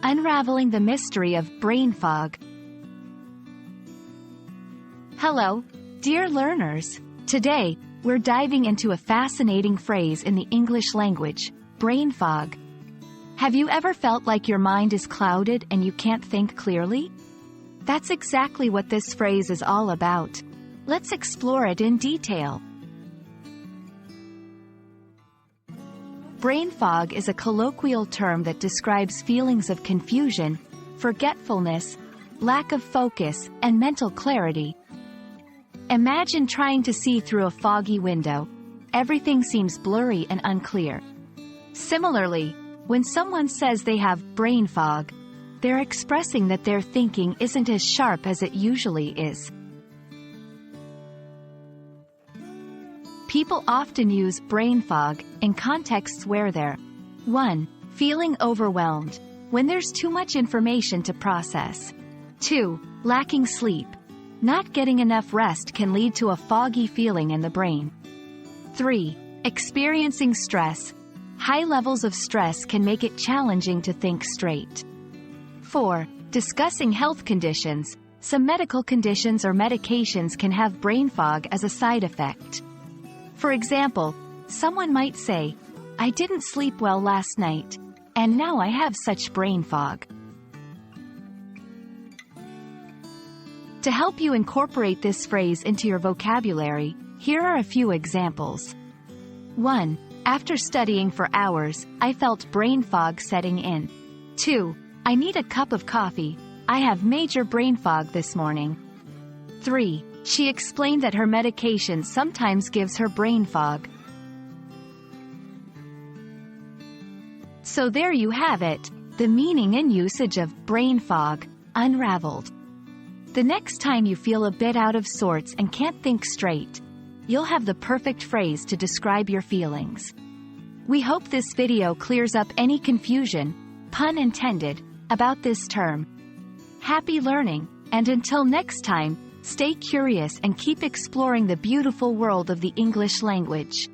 Unraveling the mystery of brain fog. Hello, dear learners. Today, we're diving into a fascinating phrase in the English language, brain fog. Have you ever felt like your mind is clouded and you can't think clearly? That's exactly what this phrase is all about. Let's explore it in detail. Brain fog is a colloquial term that describes feelings of confusion, forgetfulness, lack of focus, and mental clarity. Imagine trying to see through a foggy window. Everything seems blurry and unclear. Similarly, when someone says they have brain fog, they're expressing that their thinking isn't as sharp as it usually is. People often use brain fog in contexts where they're 1. Feeling overwhelmed, when there's too much information to process. 2. Lacking sleep. Not getting enough rest can lead to a foggy feeling in the brain. 3. Experiencing stress. High levels of stress can make it challenging to think straight. 4. Discussing health conditions. Some medical conditions or medications can have brain fog as a side effect. For example, someone might say, "I didn't sleep well last night, and now I have such brain fog." To help you incorporate this phrase into your vocabulary, here are a few examples. 1. After studying for hours, I felt brain fog setting in. 2. I need a cup of coffee. I have major brain fog this morning. 3. She explained that her medication sometimes gives her brain fog. So there you have it, the meaning and usage of brain fog, unraveled. The next time you feel a bit out of sorts and can't think straight, you'll have the perfect phrase to describe your feelings. We hope this video clears up any confusion, pun intended, about this term. Happy learning, and until next time, stay curious and keep exploring the beautiful world of the English language.